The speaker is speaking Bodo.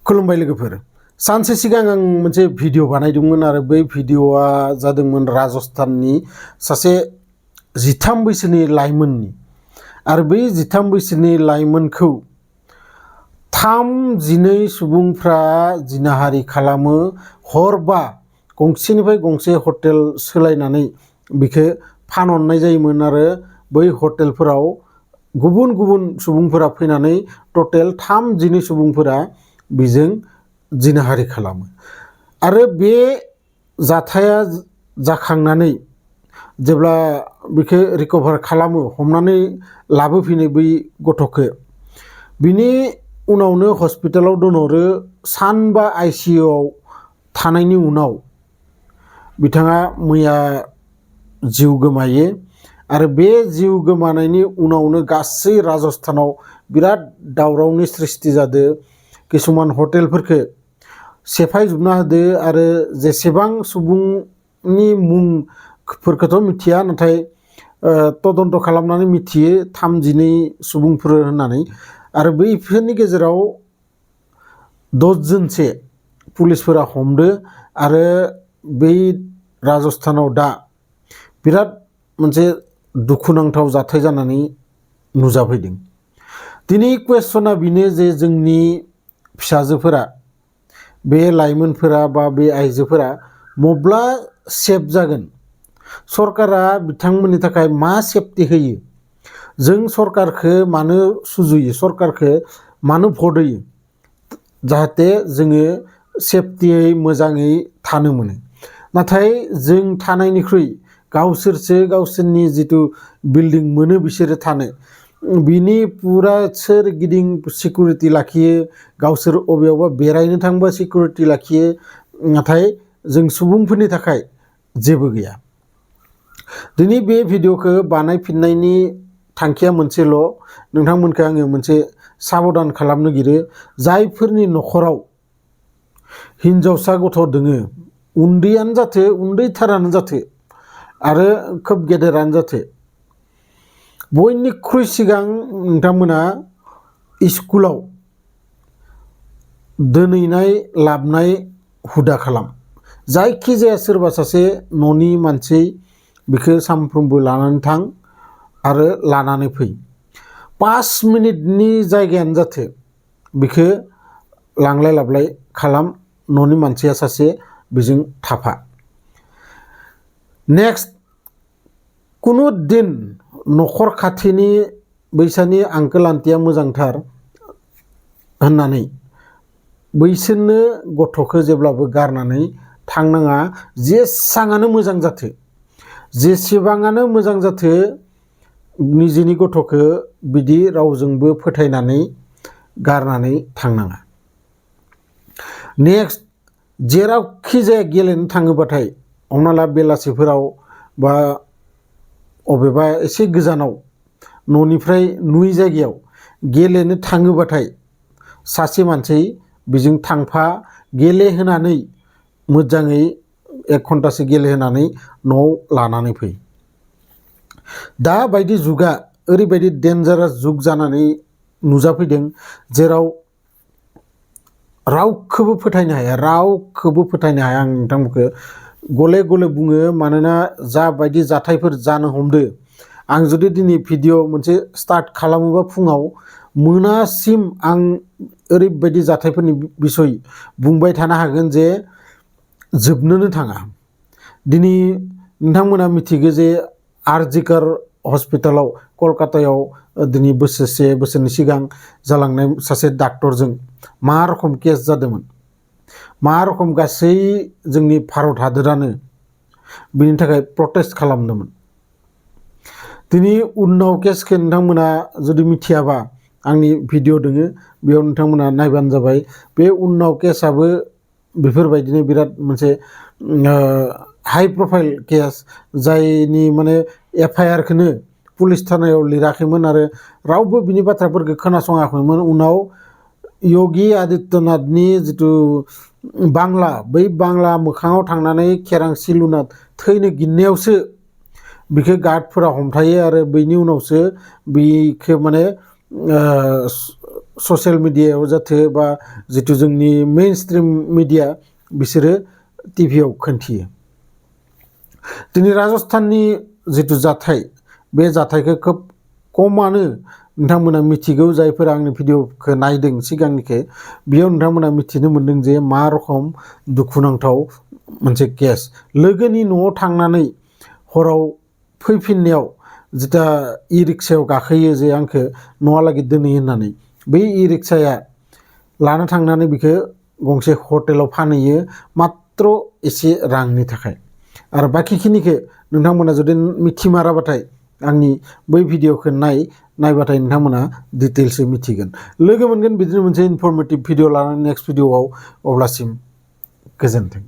खुलुमबाय लोगोफोर सानसे सिगां आं मोनसे भिडिअ बानायदोंमोन आरो बै भिडिअआ जादोंमोन राजस्थाननि सासे 13 बैसोनि लाइमोननि आरो बै 13 बैसोनि लाइमोनखौ 12 सुबुंफ्रा जिनाहारि खालामो हरबा गंसेनिफ्राय गंसे हटेल सोलायनानै बिखौ फानहरनाय जायोमोन आरो बै हटेलफोराव गुबुन गुबुन सुबुंफोरा फैनानै टोटेल 12 सुबुंफोरा बिजों जिनाहारि खालामो आरो बे जाथाया जाखांनानै जेब्ला बिखौ रिकभार खालामो हमनानै लाबोफिनो बै गथ'खौ बिनि उनावनो हस्पिटालाव दोनहरो सानबा आइसिइउआव थानायनि उनाव बिथाङा मैया जिउ गोमायो आरो बे जिउ गोमानायनि उनावनो गासै राजस्थानाव बिराद दावरावनि सृष्टि जादों। किसुमान हटेलफोरखौ सेफायजोबना होदो आरो जेसेबां सुबुंनि मुंफोरखौथ' मिथिया नाथाय तदन्त खालामनानै मिथियो 32 सुबुंफोर होननानै आरो बैफोरनि गेजेराव 10 जनसो पुलिसफोरा हमदो आरो बै राजस्थानाव दा बिराद मोनसे दुखुनांथाव जाथाय जानानै नुजाफैदों। दिनै कुवेसना बेनो जे जोंनि फिसाजोफोरा बे लाइमोनफोरा बा बे आइजोफोरा मब्ला सेफ जागोन सरकारा बिथांमोननि थाखाय मा सेफटि होयो जों सरकारखौ मानो सुजुयो सरकारखौ मानो भट होयो जाहाथे जोङो सेफटियै मोजाङै थानो मोनो नाथाय जों थानायनिख्रुइ गावसोरसो गावसोरनि जिथु बिल्डिं मोनो बिसोरो थानो बिनि पुरा सोरगिदिं सिकिउरिटि लाखियो गावसोर अबेयावबा बेरायनो थांबा सिकिउरिटि लाखियो नाथाय जों सुबुंफोरनि थाखाय जेबो गैया। दिनै बे भिडिअखौ बानायफिननायनि थांखिया मोनसेल' नोंथांमोनखौ आङो मोनसे साबधान खालामनो नागिरो जायफोरनि न'खराव हिनजावसा गथ' दोङो उन्दैयानो जाथो उन्दैथारानो जाथो आरो खोब गेदेरानो जाथो बयनिख्रुइ सिगां नोंथांमोना स्कुलाव दोनहैनाय लाबनाय हुदा खालाम जायखिजाया सोरबा सासे न'नि मानसि बिखौ सानफ्रोमबो लानानै थां आरो लानानै फै 5 मिनिटनि जायगायानो जाथो बिखौ लांलाय लाबलाय खालाम न'नि मानसिया सासे बेजों थाफा। नेक्स्ट कुनु दिन न'खर खाथिनि बैसानि आंकोल आन्टिया मोजांथार होननानै बैसोरनो गथ'खौ जेब्लाबो गारनानै थांनाङा जेसाङानो मोजां जाथो जेसेबाङानो मोजां जाथो निजेनि गथ'खौ बिदि रावजोंबो फोथायनानै गारनानै थांनाङा। नेक्स्ट जेरावखि जाया गेलेनो थाङोबाथाय हमना ला बेलासिफोराव बा अबेबा एसे गोजानाव न'निफ्राय नुयै जायगायाव गेलेनो थाङोबाथाय सासे मानसि बेजों थांफा गेलेहोनानै मोजाङै 1 घन्टासो गेलेहोनानै न'आव लानानै फै। दा बायदि जुगा ओरैबायदि डेन्जारास जुग जानानै नुजाफैदों जेराव रावखौबो फोथायनो हाया आं नोंथांमोनखौ गले गले बुङो मानोना जाबायदि जाथायफोर जानो हमदो आं जुदि दिनै भिडिअ मोनसे स्टार्ट खालामोबा फुङाव मोनासिम आं ओरैबायदि जाथायफोरनि बिसय बुंबाय थानो हागोन जे जोबनोनो थाङा। दिनै नोंथांमोना मिथिगौ जे आरजिकर हस्पिटालाव कलकातायाव दिनै बोसोरनि सिगां जालांनाय सासे डाक्टरजों मा रखम केस जादोंमोन मा रखम गासै जोंनि भारत हादोरानो बिनि थाखाय प्रटेस्ट खालामदोंमोन। दिनै उन्नाव केसखौ नोंथांमोना जुदि मिथियाबा आंनि भिडिअ दोङो बेयाव नोंथांमोना नायबानो जाबाय। बे उन्नाव केसआबो बेफोरबायदिनो बिराद मोनसे हाई प्रफाइल केस जायनि माने FIR खौनो पुलिस थानायाव लिराखैमोन आरो रावबो बिनि बाथ्राफोरखौ खोनासङाखैमोन। उनाव योगी आदित्यनाथनि जिथु बांला बै बांला मोखाङाव थांनानै केरांसि लुना थैनो गिननायावसो बिखौ गार्डफोरा हमथायो आरो बेनि उनावसो बिखौ माने ससियेल मिडियायाव जाथे बा जितु जोंनि मेइन स्ट्रिम मिडिया बिसोरो टिभियाव खोन्थियो। दिनै राजस्थाननि जितु जाथाय बे जाथायखौ खोब खमानो नोंथांमोना मिथिगौ जायफोरा आंनि भिडिअखौ नायदों सिगांनिखौ बेयाव नोंथांमोना मिथिनो मोन्दों जे मा रखम दुखुनांथाव मोनसे केस। लोगोनि न'आव थांनानै हराव फैफिननायाव जिता इ रिक्सायाव गाखोयो जे आंखौ न'आलागै दोनै होननानै बै इ रिक्साया लाना थांनानै बिखौ गंसे हटेलाव फानहैयो मात्र एसे रांनि थाखाय। आरो बाखिखिनिखौ नोंथांमोना जुदि मिथिमाराबाथाय आंनि बै भिडिअखौ नायबाथाय नोंथांमोना डिटेल्सै मिथिगोन। लोगो मोनगोन बिदिनो मोनसे इनफरमेटिभ भिडिअ लानानै नेक्स्ट भिडिअआव। अब्लासिम गोजोन्थों।